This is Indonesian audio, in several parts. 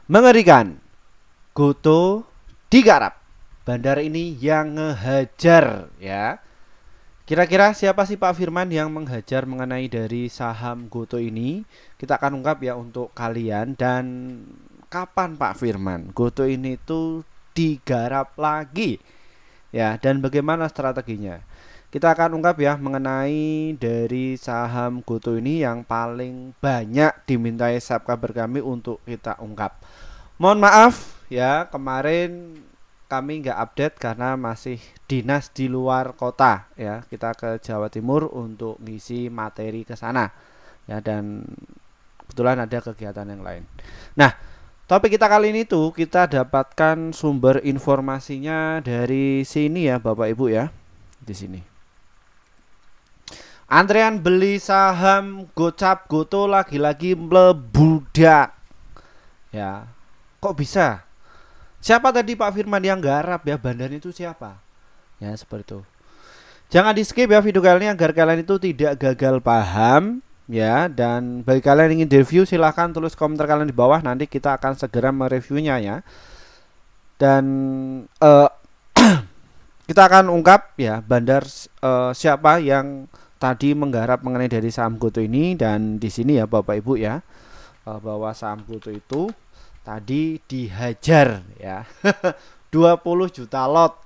Mengerikan, Goto digarap. Bandar ini yang ngehajar ya. Kira-kira siapa sih Pak Firman yang menghajar mengenai dari saham Goto ini? Kita akan ungkap ya untuk kalian. Dan kapan Pak Firman Goto ini tuh digarap lagi ya, dan bagaimana strateginya? Kita akan ungkap ya mengenai dari saham Goto ini yang paling banyak dimintai subscriber kami untuk kita ungkap. Mohon maaf ya, kemarin kami nggak update karena masih dinas di luar kota ya. Kita ke Jawa Timur untuk ngisi materi ke sana ya, dan kebetulan ada kegiatan yang lain. Nah, topik kita kali ini tuh kita dapatkan sumber informasinya dari sini ya Bapak Ibu ya. Di sini. Antrean beli saham Gocap Goto lagi-lagi melebudak. Ya. Kok bisa? Siapa tadi Pak Firman yang garap ya, bandar itu siapa? Ya seperti itu. Jangan di skip ya video kali ini agar kalian itu tidak gagal paham ya. Dan bagi kalian yang ingin direview silahkan tulis komentar kalian di bawah, nanti kita akan segera mereviewnya ya. Dan kita akan ungkap ya bandar siapa yang tadi menggarap mengenai dari saham Goto ini. Dan di sini ya Bapak Ibu ya, bahwa saham Goto itu tadi dihajar ya 20 juta lot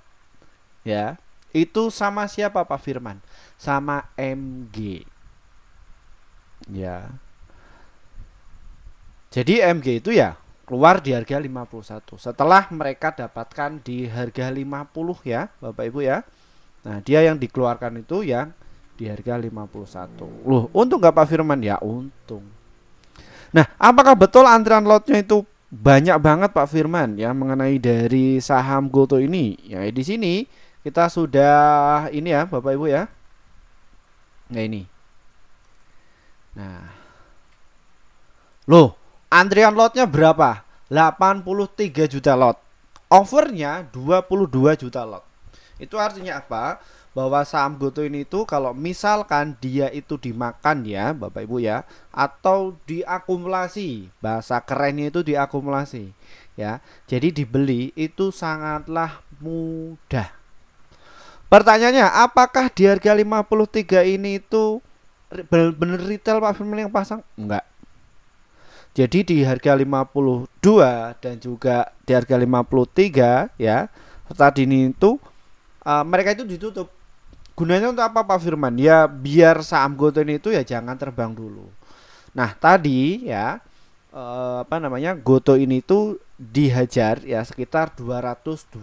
ya. Itu sama siapa Pak Firman? Sama MG ya. Jadi MG itu ya keluar di harga 51 setelah mereka dapatkan di harga 50 ya Bapak Ibu ya. Nah dia yang dikeluarkan itu yang di harga 51. Loh untung gak Pak Firman? Ya untung. Nah apakah betul antrian lotnya itu banyak banget Pak Firman ya mengenai dari saham Goto ini? Ya di sini kita sudah ini ya Bapak Ibu ya. Nah ini. Nah. Loh, antrian lotnya berapa? 83 juta lot. Overnya 22 juta lot. Itu artinya apa? Bahwa saham Goto ini itu kalau misalkan dia itu dimakan ya Bapak Ibu ya, atau diakumulasi, bahasa kerennya itu diakumulasi ya, jadi dibeli itu sangatlah mudah. Pertanyaannya, apakah di harga 53 ini itu benar-benar retail Pak Firman yang pasang? Enggak. Jadi di harga 52 dan juga di harga 53 ya, serta ini itu mereka itu ditutup. Gunanya untuk apa Pak Firman? Ya biar saham Goto ini itu ya jangan terbang dulu. Nah tadi ya Goto ini itu dihajar ya sekitar 225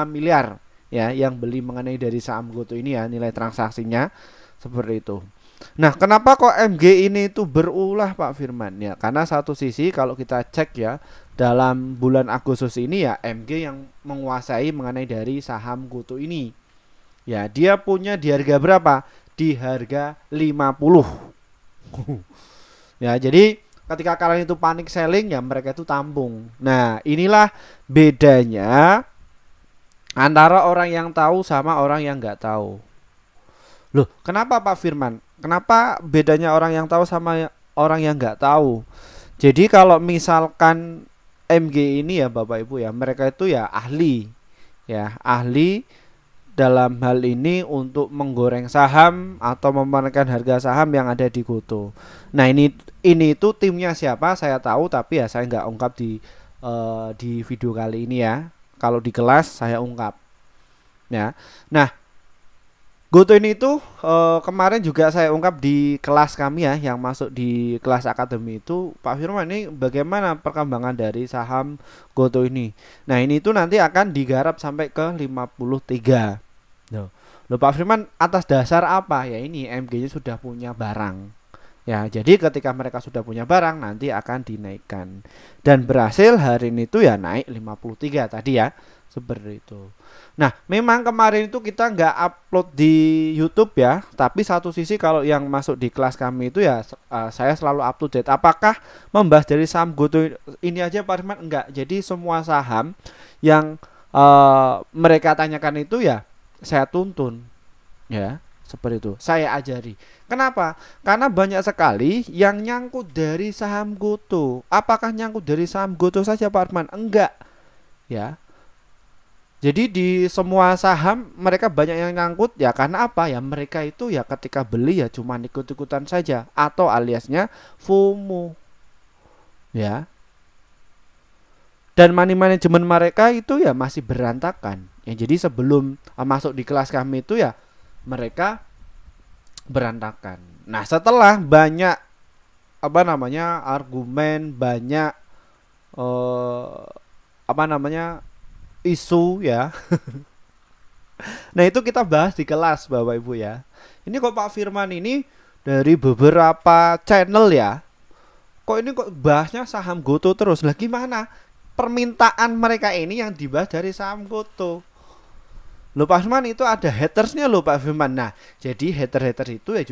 miliar ya yang beli mengenai dari saham Goto ini ya, nilai transaksinya seperti itu. Nah kenapa kok MG ini itu berulah Pak Firman? Ya karena satu sisi kalau kita cek ya dalam bulan Agustus ini ya MG yang menguasai mengenai dari saham Goto ini. Ya, dia punya di harga berapa? Di harga 50. Ya, jadi ketika kalian itu panik selling ya mereka itu tampung. Nah, inilah bedanya antara orang yang tahu sama orang yang nggak tahu. Loh, kenapa Pak Firman? Kenapa bedanya orang yang tahu sama orang yang nggak tahu? Jadi kalau misalkan MG ini ya Bapak Ibu ya, mereka itu ya ahli. Ya, ahli dalam hal ini untuk menggoreng saham atau memerankan harga saham yang ada di Goto. Nah ini itu timnya siapa saya tahu, tapi ya saya nggak ungkap di video kali ini ya. Kalau di kelas saya ungkap. Ya. Nah Goto ini itu kemarin juga saya ungkap di kelas kami ya, yang masuk di kelas akademi itu Pak Firman ini bagaimana perkembangan dari saham Goto ini. Nah ini itu nanti akan digarap sampai ke 53. Loh Pak Firman atas dasar apa? Ya ini MG-nya sudah punya barang. Ya, jadi ketika mereka sudah punya barang nanti akan dinaikkan. Dan berhasil hari ini tuh ya naik 53 tadi ya. Seperti itu. Nah, memang kemarin itu kita nggak upload di YouTube ya. Tapi satu sisi kalau yang masuk di kelas kami itu ya saya selalu up to date. Apakah membahas dari saham Goto ini aja Pak Firman? Enggak. Jadi semua saham yang mereka tanyakan itu ya saya tuntun ya. Seperti itu, saya ajari. Kenapa? Karena banyak sekali yang nyangkut dari saham GoTo. Apakah nyangkut dari saham GoTo saja Pak Arman? Enggak, ya. Jadi di semua saham mereka banyak yang nyangkut ya karena apa? Ya mereka itu ya ketika beli ya cuma ikut-ikutan saja atau aliasnya FOMO, ya. Dan money manajemen mereka itu ya masih berantakan. Ya jadi sebelum masuk di kelas kami itu ya mereka berantakan. Nah, setelah banyak argumen, banyak isu ya. Nah, itu kita bahas di kelas Bapak Ibu ya. Ini kok Pak Firman ini dari beberapa channel ya. Kok ini kok bahasnya saham GoTo terus? Lah gimana? Permintaan mereka ini yang dibahas dari saham GoTo. Loh Pak Firman itu ada hatersnya loh Pak Firman. Nah, jadi hater-hater itu ya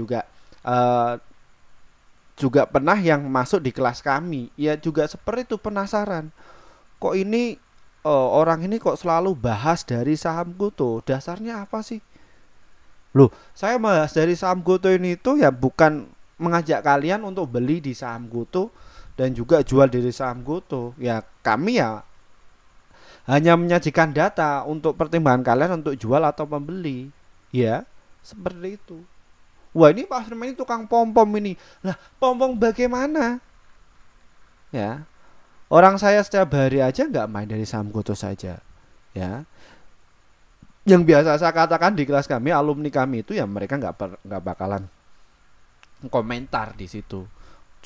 juga pernah yang masuk di kelas kami. Ya juga seperti itu penasaran. Kok ini orang ini kok selalu bahas dari saham GoTo? Dasarnya apa sih? Loh, saya bahas dari saham GoTo ini itu ya bukan mengajak kalian untuk beli di saham GoTo dan juga jual dari saham GoTo. Ya kami ya hanya menyajikan data untuk pertimbangan kalian untuk jual atau membeli. Ya, seperti itu. Wah, ini Pak Firman ini tukang pom-pom ini. Lah, pom-pom bagaimana? Ya. Orang saya setiap hari aja nggak main dari saham GoTo saja. Ya. Yang biasa saya katakan di kelas kami, alumni kami itu ya mereka nggak bakalan komentar di situ.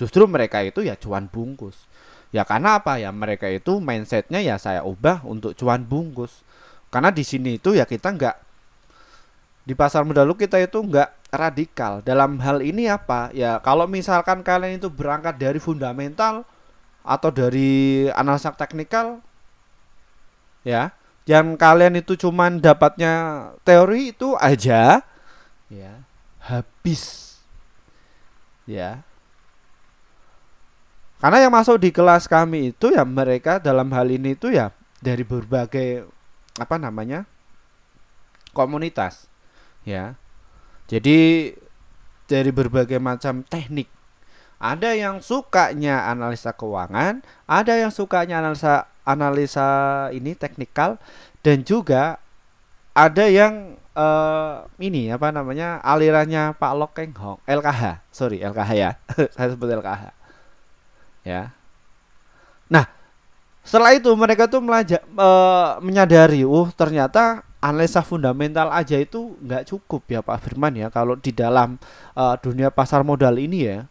Justru mereka itu ya cuan bungkus. Ya karena apa ya, mereka itu mindsetnya ya saya ubah untuk cuan bungkus. Karena di sini itu ya kita nggak, di pasar modal kita itu nggak radikal. Dalam hal ini apa ya, kalau misalkan kalian itu berangkat dari fundamental atau dari analisa teknikal ya, yang kalian itu cuman dapatnya teori itu aja ya, habis ya. Karena yang masuk di kelas kami itu ya mereka dalam hal ini itu ya dari berbagai komunitas ya. Jadi dari berbagai macam teknik. Ada yang sukanya analisa keuangan, ada yang sukanya analisa ini teknikal, dan juga ada yang alirannya Pak Lok Keng Hong, LKH, sorry LKH ya, saya sebut LKH. Ya. Nah, setelah itu mereka tuh menyadari, ternyata analisa fundamental aja itu nggak cukup ya Pak Firman ya kalau di dalam dunia pasar modal ini ya.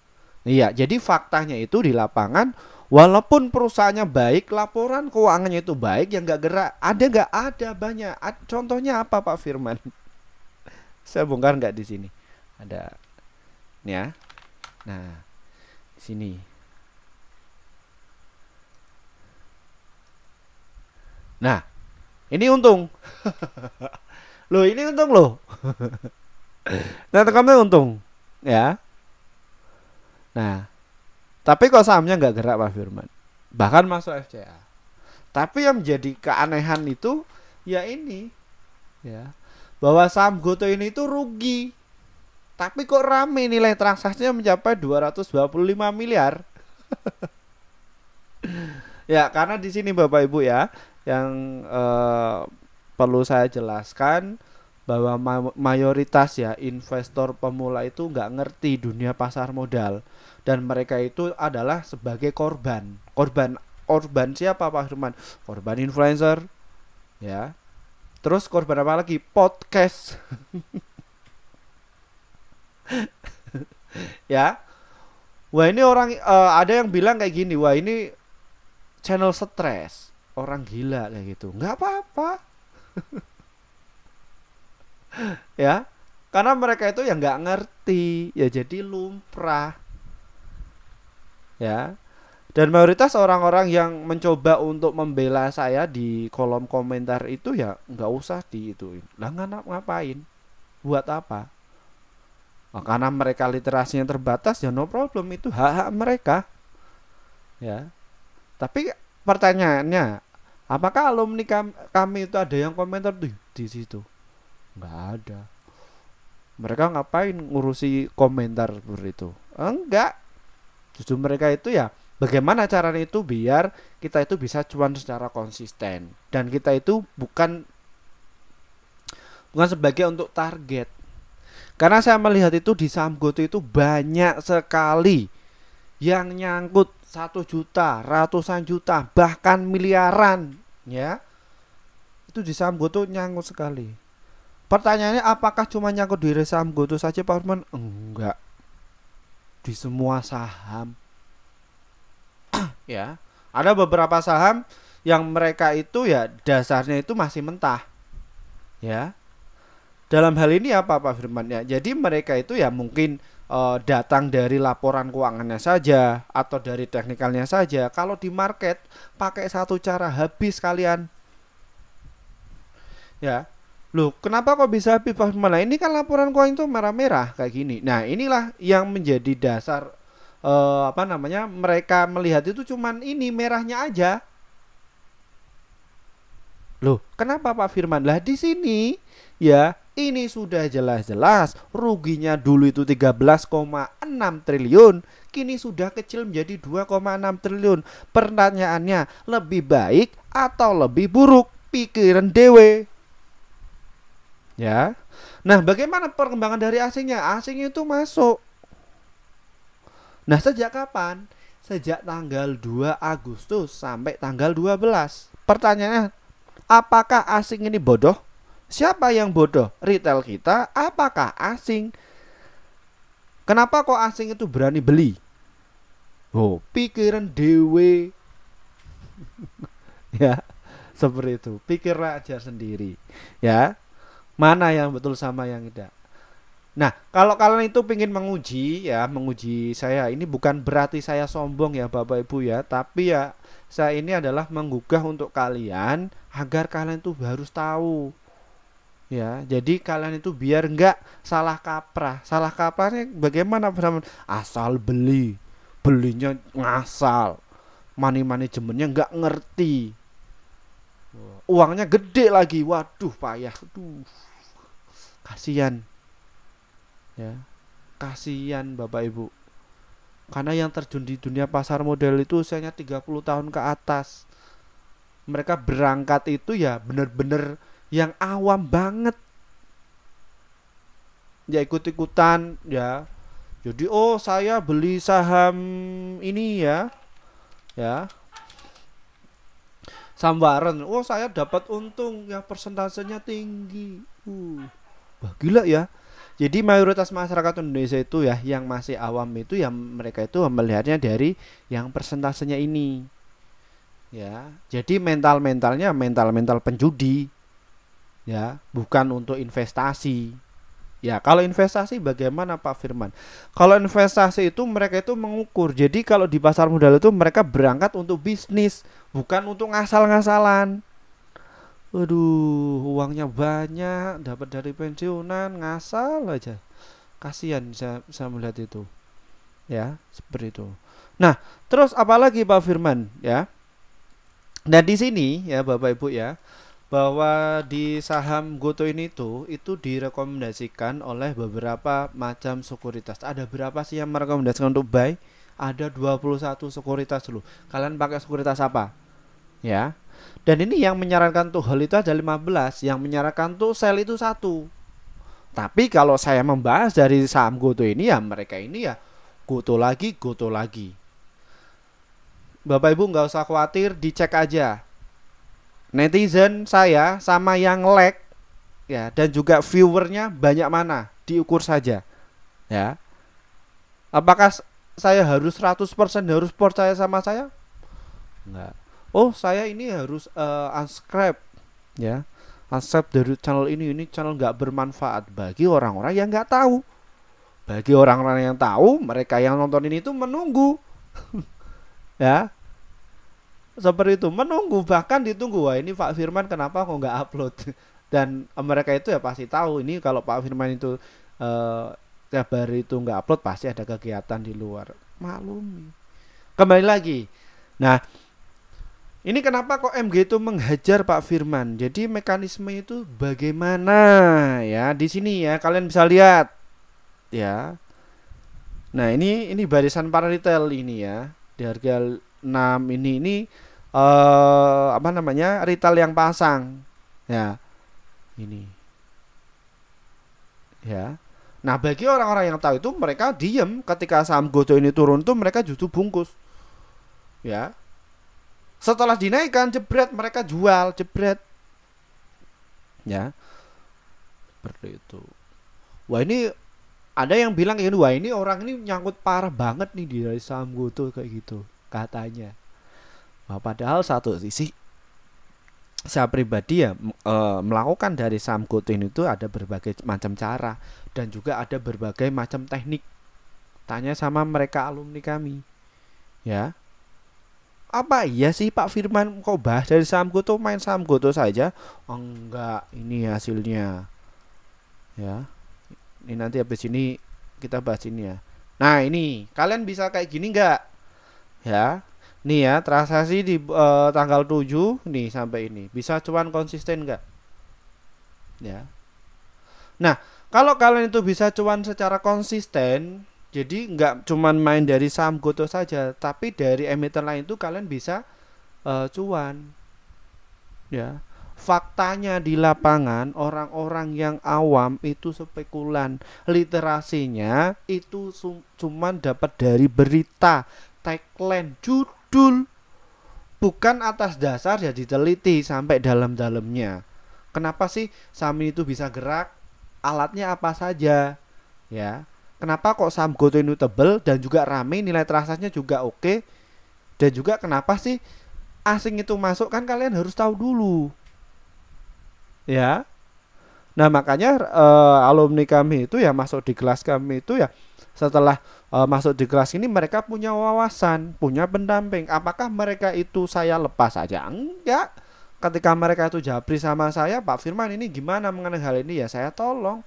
Iya, jadi faktanya itu di lapangan walaupun perusahaannya baik, laporan keuangannya itu baik, yang nggak gerak nggak ada banyak. Contohnya apa Pak Firman? Saya bongkar nggak di sini? Ada, ya. Nah, di sini. Nah, ini untung. Loh, ini untung loh. Nah, tekannya untung, ya. Nah, tapi kok sahamnya nggak gerak Pak Firman? Bahkan masuk FCA. Tapi yang menjadi keanehan itu ya ini, ya, bahwa saham GoTo ini itu rugi. Tapi kok rame, nilai transaksinya mencapai 225 miliar. Ya, karena di sini Bapak Ibu ya, yang perlu saya jelaskan bahwa mayoritas ya investor pemula itu nggak ngerti dunia pasar modal, dan mereka itu adalah sebagai korban siapa Pak Firman? Korban influencer ya, terus korban apa lagi? Podcast. Ya, wah ini orang ada yang bilang kayak gini, wah ini channel stres, orang gila kayak gitu. Nggak apa-apa. Ya, karena mereka itu ya nggak ngerti, ya jadi lumrah. Ya, dan mayoritas orang-orang yang mencoba untuk membela saya di kolom komentar itu ya nggak usah diituin. Lah ngapain? Buat apa? Nah, karena mereka literasinya terbatas ya no problem, itu hak-hak mereka. Ya. Tapi pertanyaannya, apakah alumni kami itu ada yang komentar tuh di situ? Nggak ada. Mereka ngapain ngurusi komentar seperti itu? Enggak. Justru mereka itu ya bagaimana caranya itu biar kita itu bisa cuan secara konsisten dan kita itu bukan sebagai untuk target. Karena saya melihat itu di saham GoTo itu banyak sekali yang nyangkut 1 juta, ratusan juta, bahkan miliaran, ya. Itu di saham GoTo nyangkut sekali. Pertanyaannya apakah cuma nyangkut di saham GoTo saja Pak Firman? Enggak. Di semua saham. Ya. Ada beberapa saham yang mereka itu ya dasarnya itu masih mentah. Ya. Dalam hal ini apa Pak Firman ya? Jadi mereka itu ya mungkin datang dari laporan keuangannya saja atau dari teknikalnya saja. Kalau di market pakai satu cara habis kalian. Ya. Loh, kenapa kok bisa habis Pak Firman? Nah, ini kan laporan keuangan itu merah-merah kayak gini. Nah, inilah yang menjadi dasar mereka melihat itu cuman ini merahnya aja. Loh, kenapa Pak Firman? Lah di sini ya ini sudah jelas-jelas ruginya dulu itu 13,6 triliun, kini sudah kecil menjadi 2,6 triliun. Pertanyaannya, lebih baik atau lebih buruk? Pikiran dewe. Ya. Nah, bagaimana perkembangan dari asingnya? Asing itu masuk. Nah, sejak kapan? Sejak tanggal 2 Agustus sampai tanggal 12. Pertanyaannya, apakah asing ini bodoh? Siapa yang bodoh? Retail kita apakah asing? Kenapa kok asing itu berani beli? Oh, pikiran dewe. Ya, seperti itu. Pikirlah aja sendiri. Ya, mana yang betul sama yang tidak. Nah, kalau kalian itu ingin menguji saya, ini bukan berarti saya sombong ya Bapak Ibu ya, tapi ya saya ini adalah menggugah untuk kalian agar kalian itu harus tahu. Ya, jadi kalian itu biar enggak salah kaprah. Salah kaprahnya bagaimana? Asal belinya ngasal. Money manajemennya enggak ngerti. Uangnya gede lagi. Waduh, payah. Aduh. Kasihan. Ya. Kasihan Bapak Ibu. Karena yang terjun di dunia pasar modal itu usianya 30 tahun ke atas. Mereka berangkat itu ya benar-benar yang awam banget, ya ikut-ikutan ya. Jadi saya beli saham ini ya saham Warren, saya dapat untung ya persentasenya tinggi. Wah gila ya. Jadi mayoritas masyarakat Indonesia itu ya yang masih awam itu ya mereka itu melihatnya dari yang persentasenya ini. Ya, jadi mental penjudi. Ya, bukan untuk investasi. Ya, kalau investasi bagaimana Pak Firman? Kalau investasi itu mereka itu mengukur. Jadi kalau di pasar modal itu mereka berangkat untuk bisnis, bukan untuk ngasal-ngasalan. Waduh, uangnya banyak, dapat dari pensiunan, ngasal aja. Kasihan saya melihat itu. Ya, seperti itu. Nah, terus apalagi Pak Firman ya? Nah, di sini ya Bapak Ibu ya, bahwa di saham GoTo ini itu direkomendasikan oleh beberapa macam sekuritas. Ada berapa sih yang merekomendasikan untuk buy? Ada 21 sekuritas dulu. Kalian pakai sekuritas apa? Ya. Dan ini yang menyarankan tuh hold itu ada 15, yang menyarankan tuh sell itu 1. Tapi kalau saya membahas dari saham GoTo ini ya mereka ini ya GoTo lagi. Bapak Ibu nggak usah khawatir, dicek aja. Netizen saya sama yang like ya dan juga viewernya banyak mana, diukur saja ya. Apakah saya harus 100% harus percaya sama saya? Enggak. Saya ini harus unsubscribe ya. Unsubscribe dari channel ini channel nggak bermanfaat bagi orang-orang yang nggak tahu. Bagi orang-orang yang tahu, mereka yang nonton ini tuh menunggu. Ya. Seperti itu, menunggu, bahkan ditunggu. Wah ini Pak Firman kenapa kok nggak upload? Dan mereka itu ya pasti tahu ini kalau Pak Firman itu tiap hari itu nggak upload pasti ada kegiatan di luar. Maklumi. Kembali lagi. Nah, Ini kenapa kok MG itu menghajar Pak Firman? Jadi mekanisme itu bagaimana ya? Di sini ya kalian bisa lihat ya. Nah, ini barisan para retail ini ya. Di harga 6 ini apa namanya? Retail yang pasang. Ya, ini. Ya. Nah, bagi orang-orang yang tahu itu mereka diem ketika saham GoTo ini turun tuh mereka justru bungkus. Ya. Setelah dinaikkan jebret mereka jual jebret. Ya. Seperti itu. Wah, ini ada yang bilang ini, wah ini orang ini nyangkut parah banget nih di dari saham GoTo kayak gitu katanya. Nah, padahal satu sisi saya pribadi ya melakukan dari saham GoTo ini tuh ada berbagai macam cara dan juga ada berbagai macam teknik. Tanya sama mereka alumni kami. Ya. Apa iya sih Pak Firman kok bahas dari saham GoTo, main saham GoTo saja? Oh, enggak, ini hasilnya. Ya. Ini nanti habis ini kita bahas ini ya. Nah, ini kalian bisa kayak gini enggak? Ya. Nih ya, transaksi di tanggal 7 nih sampai ini. Bisa cuan konsisten enggak? Ya. Nah, kalau kalian itu bisa cuan secara konsisten, jadi nggak cuman main dari saham GoTo saja, tapi dari emiten lain itu kalian bisa cuan. Ya. Faktanya di lapangan orang-orang yang awam itu spekulan, literasinya itu cuman dapat dari berita, tagline, judul, bukan atas dasar ya diteliti sampai dalam-dalamnya. Kenapa sih saham itu bisa gerak? Alatnya apa saja? Ya. Kenapa kok saham GoTo ini tebel dan juga rame, nilai transaksinya juga oke? Dan juga kenapa sih asing itu masuk, kan kalian harus tahu dulu. Ya. Nah, makanya alumni kami itu ya masuk di kelas kami itu ya setelah masuk di kelas ini mereka punya wawasan, punya pendamping. Apakah mereka itu saya lepas saja? Enggak. Ketika mereka itu japri sama saya, Pak Firman ini gimana mengenai hal ini, ya saya tolong.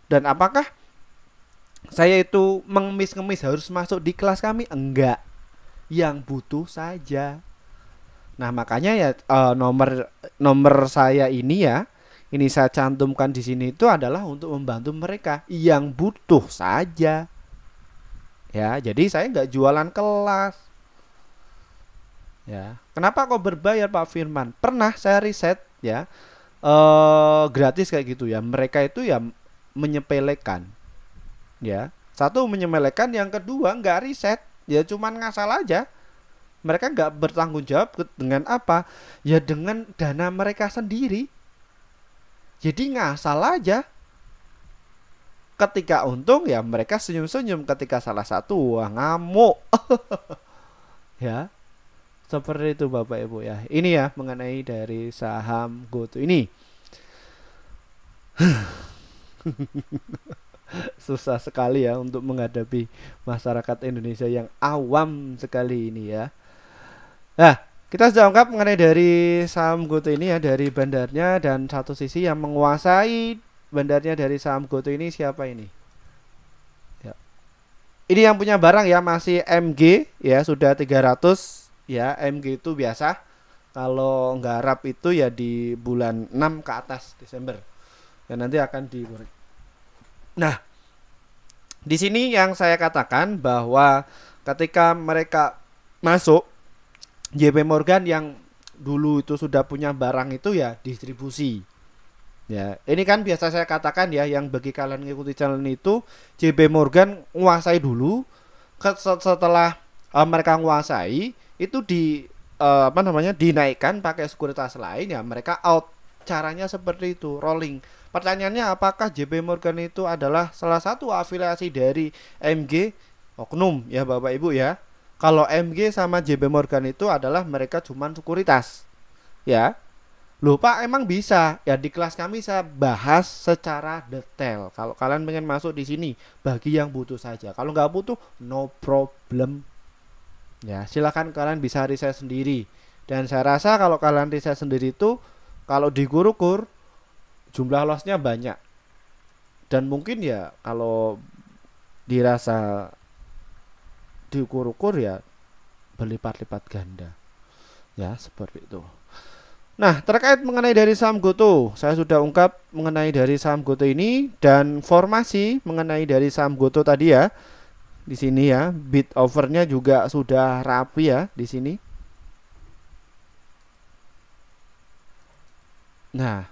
Dan apakah saya itu mengemis-ngemis harus masuk di kelas kami? Enggak. Yang butuh saja. Nah, makanya ya nomor saya ini ya, ini saya cantumkan di sini itu adalah untuk membantu mereka yang butuh saja. Ya, jadi saya nggak jualan kelas. Ya, kenapa kok berbayar Pak Firman? Pernah saya riset ya, gratis kayak gitu ya. Mereka itu ya menyepelekan. Ya, satu menyepelekan, yang kedua nggak riset, ya cuman ngasal aja. Mereka nggak bertanggung jawab dengan apa? Ya dengan dana mereka sendiri. Jadi ngasal aja. Ketika untung ya mereka senyum-senyum, ketika salah satu wah ngamuk. Ya, seperti itu Bapak Ibu ya. Ini ya mengenai dari saham GoTo ini. Susah sekali ya untuk menghadapi masyarakat Indonesia yang awam sekali ini ya. Nah, kita sudah ungkap mengenai dari saham GoTo ini ya, dari bandarnya, dan satu sisi yang menguasai bandarnya dari saham GoTo ini siapa ini? Ya. Ini yang punya barang ya masih MG ya, sudah 300 ya. MG itu biasa kalau nggarap itu ya di bulan 6 ke atas Desember. Dan nanti akan digoreng. Nah, di sini yang saya katakan bahwa ketika mereka masuk, JP Morgan yang dulu itu sudah punya barang itu ya distribusi. Ya, ini kan biasa saya katakan ya, yang bagi kalian ngikuti channel itu, JP Morgan menguasai dulu, setelah mereka menguasai itu apa namanya, dinaikkan pakai sekuritas lain ya, mereka out. Caranya seperti itu, rolling. Pertanyaannya, apakah JP Morgan itu adalah salah satu afiliasi dari MG? Oknum ya Bapak Ibu ya. Kalau MG sama JP Morgan itu adalah mereka cuman sekuritas. Ya. Loh Pak, emang bisa? Ya di kelas kami saya bahas secara detail. Kalau kalian pengen masuk di sini, bagi yang butuh saja. Kalau nggak butuh, no problem. Ya, silakan kalian bisa riset sendiri. Dan saya rasa kalau kalian riset sendiri itu, kalau diukur-ukur jumlah lossnya banyak. Dan mungkin ya kalau dirasa diukur-ukur ya berlipat-lipat ganda. Ya, seperti itu. Nah, terkait mengenai dari saham Goto, saya sudah ungkap mengenai dari saham Goto ini dan formasi mengenai dari saham Goto tadi ya. Di sini ya, bid overnya juga sudah rapi ya di sini. Nah,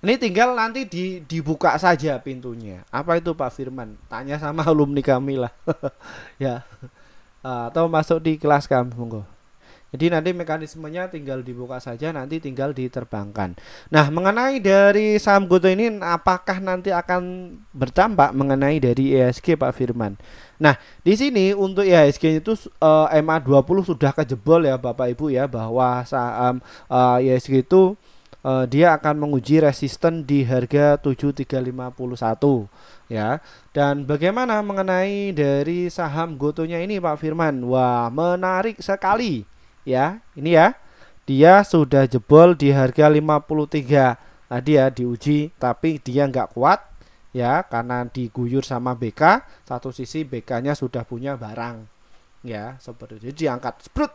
ini tinggal nanti dibuka saja pintunya. Apa itu Pak Firman? Tanya sama alumni kami lah. Ya, atau masuk di kelas kami, monggo. Jadi nanti mekanismenya tinggal dibuka saja, nanti tinggal diterbangkan. Nah, mengenai dari saham Goto ini, apakah nanti akan berdampak mengenai dari IHSG Pak Firman? Nah, di sini untuk IHSG itu MA20 sudah kejebol ya Bapak Ibu ya, bahwa saham IHSG itu dia akan menguji resisten di harga 7351 ya. Dan bagaimana mengenai dari saham Gotonya ini Pak Firman? Wah, menarik sekali. Ya, ini ya. Dia sudah jebol di harga 53 tadi ya diuji, tapi dia nggak kuat ya karena diguyur sama BK. Satu sisi BK-nya sudah punya barang. Ya, seperti itu. Jadi diangkat sprut.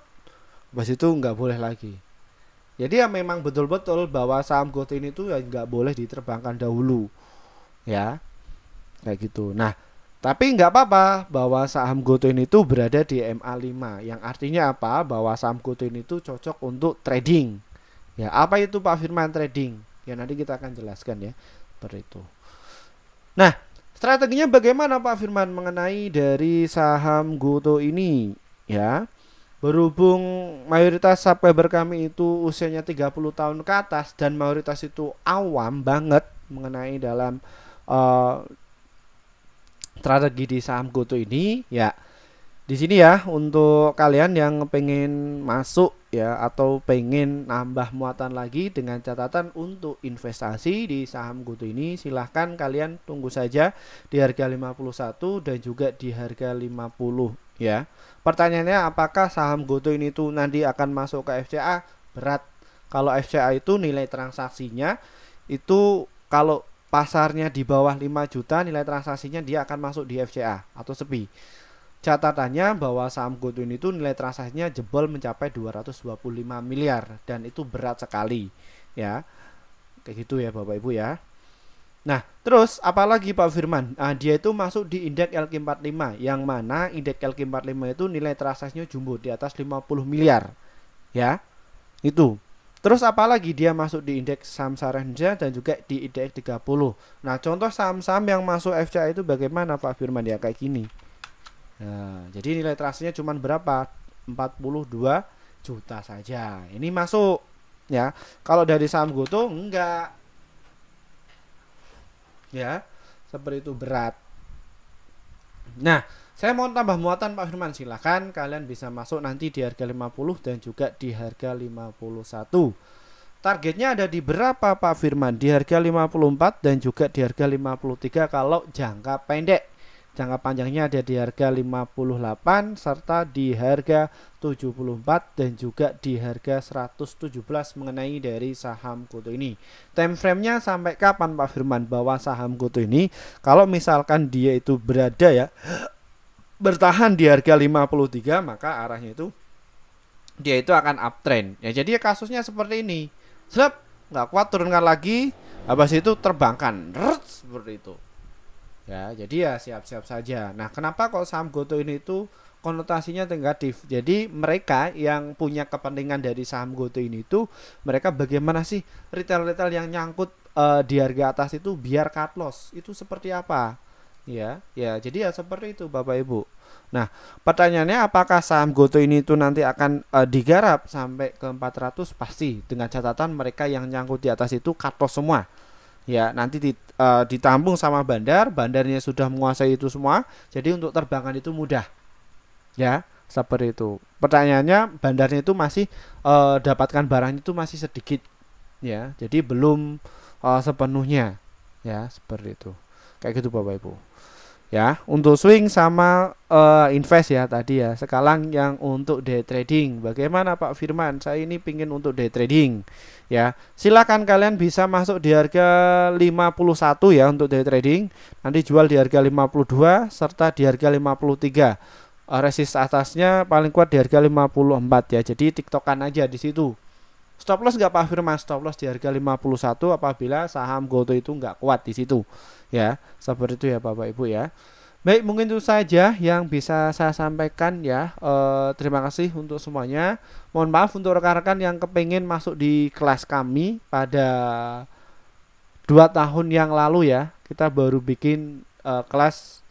Habis itu nggak boleh lagi. Jadi ya memang betul-betul bahwa saham Goto ini tuh ya nggak boleh diterbangkan dahulu. Ya, kayak gitu. Nah, tapi nggak apa-apa bahwa saham Goto ini tuh berada di MA5, yang artinya apa? Bahwa saham Goto ini tuh cocok untuk trading. Ya, apa itu Pak Firman trading? Ya nanti kita akan jelaskan ya, seperti itu. Nah, strateginya bagaimana Pak Firman mengenai dari saham Goto ini? Ya, berhubung mayoritas subscriber kami itu usianya 30 tahun ke atas dan mayoritas itu awam banget mengenai dalam strategi di saham Goto ini ya. Di sini ya untuk kalian yang pengen masuk ya atau pengen nambah muatan lagi dengan catatan untuk investasi di saham Goto ini, silahkan kalian tunggu saja di harga 51 dan juga di harga 50 ya. Pertanyaannya apakah saham Goto ini tuh nanti akan masuk ke FCA? Berat. Kalau FCA itu nilai transaksinya itu kalau pasarnya di bawah 5 juta nilai transaksinya dia akan masuk di FCA atau SEBI. Catatannya bahwa saham Goto ini tuh nilai transaksinya jebol mencapai 225 miliar dan itu berat sekali ya. Kayak gitu ya Bapak Ibu ya. Nah, terus apalagi Pak Firman? Dia itu masuk di indeks LQ45 yang mana indeks LQ45 itu nilai transaksinya jumbo di atas 50 miliar. Ya. Itu. Terus apalagi dia masuk di indeks saham syariah Indonesia dan juga di indeks 30. Nah, contoh saham-saham yang masuk FCA itu bagaimana Pak Firman ya kayak gini. Nah, jadi nilai transaksinya cuma berapa? 42 juta saja. Ini masuk ya. Kalau dari saham Goto enggak. Ya, seperti itu berat. Nah, saya mau tambah muatan Pak Firman, silahkan kalian bisa masuk nanti di harga 50 dan juga di harga 51. Targetnya ada di berapa Pak Firman? Di harga 54 dan juga di harga 53 kalau jangka pendek. Jangka panjangnya ada di harga 58 serta di harga 74 dan juga di harga 117 mengenai dari saham Goto ini. Time frame-nya sampai kapan Pak Firman bahwa saham Goto ini kalau misalkan dia itu berada ya bertahan di harga 53 maka arahnya itu dia itu akan uptrend. Ya jadi kasusnya seperti ini. Selap nggak kuat turunkan lagi, habis itu terbangkan. Seperti itu. Ya, jadi ya siap-siap saja. Nah, kenapa kok saham Goto ini itu konotasinya negatif? Jadi mereka yang punya kepentingan dari saham Goto ini itu mereka bagaimana sih retail-retail yang nyangkut di harga atas itu biar cut loss. Itu seperti apa? Ya, jadi ya seperti itu Bapak Ibu. Nah, pertanyaannya apakah saham Goto ini itu nanti akan digarap sampai ke 400? Pasti, dengan catatan mereka yang nyangkut di atas itu cut loss semua. Ya, nanti ditampung sama bandarnya sudah menguasai itu semua, jadi untuk terbangan itu mudah. Ya, seperti itu. Pertanyaannya bandarnya itu masih dapatkan barang itu masih sedikit. Ya, jadi belum sepenuhnya. Ya, seperti itu. Kayak gitu Bapak Ibu. Ya, untuk swing sama invest ya tadi ya. Sekarang yang untuk day trading, bagaimana Pak Firman? Saya ini pingin untuk day trading. Ya, silakan kalian bisa masuk di harga 51 ya untuk day trading. Nanti jual di harga 52 serta di harga 53. resist atasnya paling kuat di harga 54 ya. Jadi tiktokan aja di situ. Stop loss nggak Pak Firman, stop loss di harga 51 apabila saham GoTo itu nggak kuat di situ ya. Seperti itu ya Bapak Ibu ya. Baik, mungkin itu saja yang bisa saya sampaikan ya. Terima kasih untuk semuanya. Mohon maaf untuk rekan-rekan yang kepengen masuk di kelas kami pada 2 tahun yang lalu ya. Kita baru bikin kelas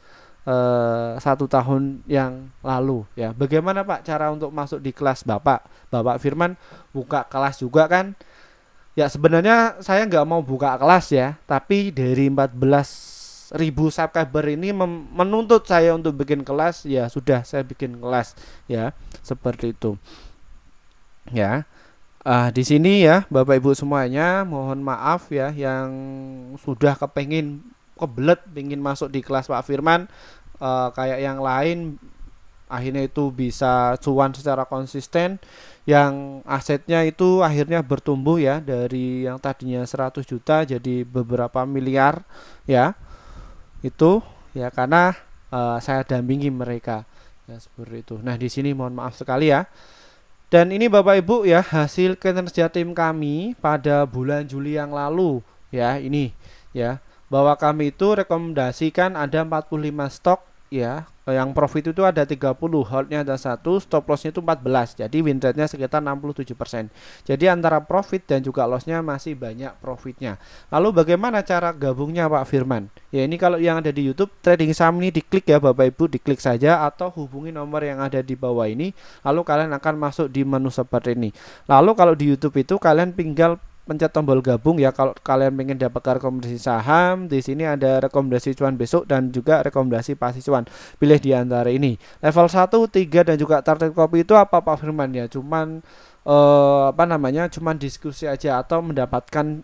1 tahun yang lalu ya. Bagaimana Pak cara untuk masuk di kelas Bapak Firman? Buka kelas juga kan? Ya sebenarnya saya nggak mau buka kelas ya, tapi dari 14.000 subscriber ini menuntut saya untuk bikin kelas, ya sudah saya bikin kelas ya, seperti itu ya. Di sini ya Bapak Ibu semuanya, mohon maaf ya yang sudah kepengen kebelet pengen masuk di kelas Pak Firman, kayak yang lain akhirnya itu bisa cuan secara konsisten, yang asetnya itu akhirnya bertumbuh ya, dari yang tadinya 100 juta jadi beberapa miliar ya. Itu ya karena saya dampingi mereka ya, seperti itu. Nah di sini mohon maaf sekali ya. Dan ini Bapak Ibu ya hasil kinerja tim kami pada bulan Juli yang lalu ya, ini ya, bahwa kami itu rekomendasikan ada 45 stok ya. Yang profit itu ada 30, holdnya ada 1, stop lossnya itu 14. Jadi win rate nya sekitar 67%. Jadi antara profit dan juga lossnya masih banyak profitnya. Lalu bagaimana cara gabungnya Pak Firman? Ya ini kalau yang ada di YouTube trading saham ini diklik ya Bapak Ibu, diklik saja atau hubungi nomor yang ada di bawah ini. Lalu kalian akan masuk di menu seperti ini. Lalu kalau di YouTube itu kalian tinggal pencet tombol gabung ya. Kalau kalian ingin dapatkan rekomendasi saham, di sini ada rekomendasi cuan besok dan juga rekomendasi pasti cuan. Pilih di antara ini. Level 1, 3 dan juga target copy itu apa Pak Firman ya? Cuman cuman diskusi aja atau mendapatkan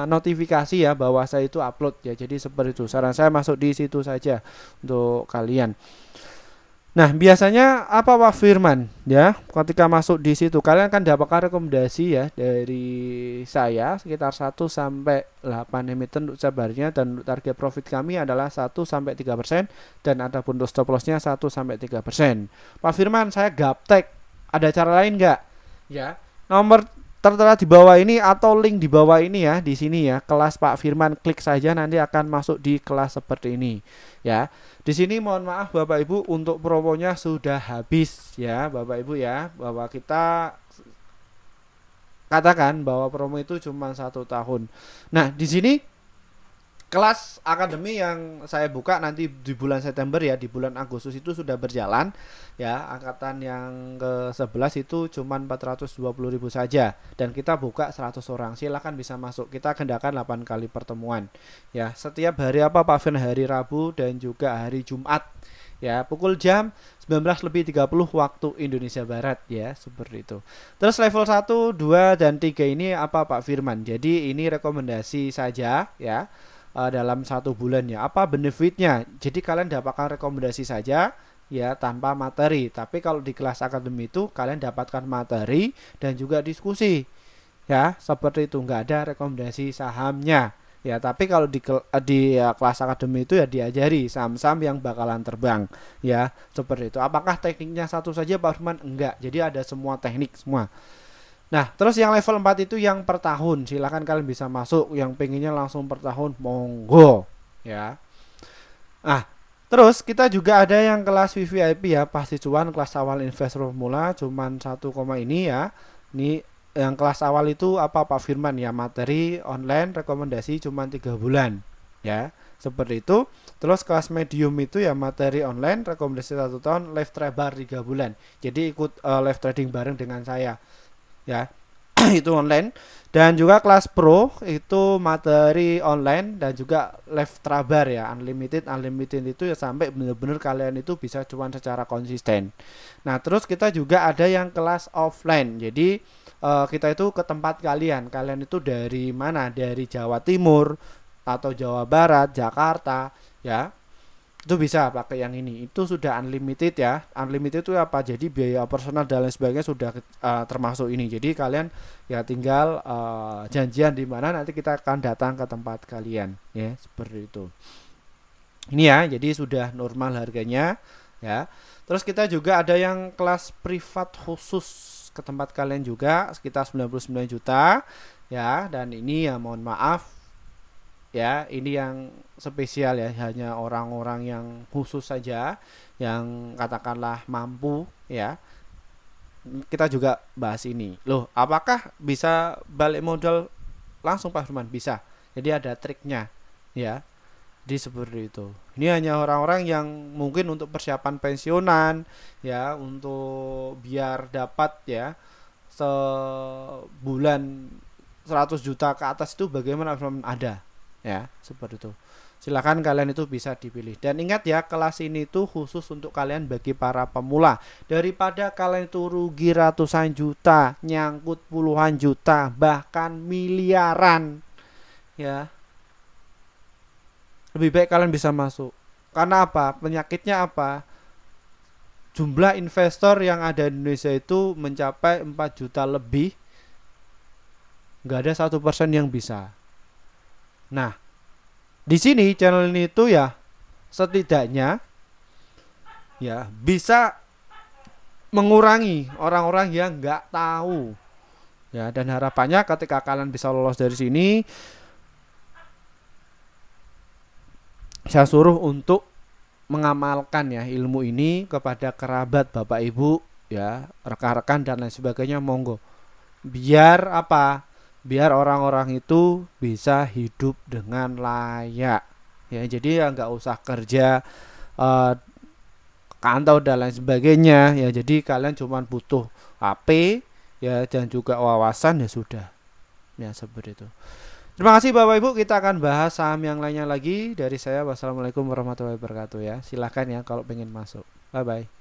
notifikasi ya bahwa saya itu upload ya. Jadi seperti itu. Saran saya masuk di situ saja untuk kalian. Nah biasanya apa Pak Firman ya, ketika masuk di situ kalian akan dapatkan rekomendasi ya dari saya sekitar 1 sampai 8 emiten untuk sabarnya, dan untuk target profit kami adalah 1 sampai 3% dan ada untuk stop lossnya 1 sampai 3%. Pak Firman saya gaptek, ada cara lain nggak ya? Nomor tertera di bawah ini atau link di bawah ini ya, di sini ya, kelas Pak Firman, klik saja nanti akan masuk di kelas seperti ini ya. Di sini mohon maaf Bapak Ibu untuk promonya sudah habis ya Bapak Ibu ya, bahwa kita katakan bahwa promo itu cuma 1 tahun. Nah di sini kelas akademi yang saya buka nanti di bulan September ya, di bulan Agustus itu sudah berjalan ya. Angkatan yang ke-11 itu cuma 420.000 saja dan kita buka 100 orang. Silahkan bisa masuk. Kita gendakan 8 kali pertemuan ya. Setiap hari apa Pak Firman? Hari Rabu dan juga hari Jumat ya, pukul jam 19.30 waktu Indonesia Barat ya, seperti itu. Terus level 1, 2 dan 3 ini apa Pak Firman? Jadi ini rekomendasi saja ya. Dalam 1 bulan ya, apa benefitnya? Jadi kalian dapatkan rekomendasi saja ya tanpa materi, tapi kalau di kelas akademi itu kalian dapatkan materi dan juga diskusi ya, seperti itu, nggak ada rekomendasi sahamnya ya. Tapi kalau di kelas akademi itu ya diajari saham-saham yang bakalan terbang ya, seperti itu. Apakah tekniknya satu saja Pak Firman? Enggak, jadi ada semua teknik semua. Nah terus yang level 4 itu yang per tahun, silahkan kalian bisa masuk. Yang pengennya langsung per tahun monggo ya. Nah terus kita juga ada yang kelas VVIP ya, pasti cuan, kelas awal investor pemula cuman 1, ini ya. Ini yang kelas awal itu apa Pak Firman ya, materi online rekomendasi cuman 3 bulan ya, seperti itu. Terus kelas medium itu ya materi online rekomendasi 1 tahun, live trader 3 bulan. Jadi ikut live trading bareng dengan saya ya. Itu online. Dan juga kelas pro itu materi online dan juga live trabar ya, unlimited itu ya sampai benar-benar kalian itu bisa cuan secara konsisten. Nah terus kita juga ada yang kelas offline. Jadi kita itu ke tempat kalian itu dari mana, dari Jawa Timur atau Jawa Barat, Jakarta ya, itu bisa pakai yang ini. Itu sudah unlimited ya. Unlimited itu apa? Jadi biaya personal dan lain sebagainya sudah termasuk ini. Jadi kalian ya tinggal janjian di mana, nanti kita akan datang ke tempat kalian ya, seperti itu. Ini ya, jadi sudah normal harganya ya. Terus kita juga ada yang kelas privat khusus ke tempat kalian juga sekitar 99 juta ya, dan ini ya mohon maaf ya, ini yang spesial ya, hanya orang-orang yang khusus saja yang katakanlah mampu ya. Kita juga bahas ini. Loh, apakah bisa balik modal langsung Pak Firman? Bisa. Jadi ada triknya ya. Di seperti itu. Ini hanya orang-orang yang mungkin untuk persiapan pensiunan ya, untuk biar dapat ya sebulan 100 juta ke atas itu bagaimana ada ya, seperti itu. Silakan kalian itu bisa dipilih. Dan ingat ya, kelas ini tuh khusus untuk kalian bagi para pemula. Daripada kalian itu rugi ratusan juta, nyangkut puluhan juta, bahkan miliaran ya, lebih baik kalian bisa masuk. Karena apa? Penyakitnya apa? Jumlah investor yang ada di Indonesia itu mencapai 4 juta lebih, nggak ada 1% yang bisa. Nah, di sini channel ini itu ya setidaknya ya bisa mengurangi orang-orang yang nggak tahu ya, dan harapannya ketika kalian bisa lolos dari sini, saya suruh untuk mengamalkan ya ilmu ini kepada kerabat, bapak ibu ya, rekan-rekan dan lain sebagainya, monggo. Biar apa? Biar orang-orang itu bisa hidup dengan layak ya. Jadi ya nggak usah kerja kantor dan lain sebagainya ya. Jadi kalian cuma butuh HP ya, dan juga wawasan ya sudah ya, seperti itu. Terima kasih Bapak Ibu, kita akan bahas saham yang lainnya lagi dari saya. Wassalamualaikum warahmatullahi wabarakatuh ya. Silahkan ya kalau pengen masuk. Bye bye.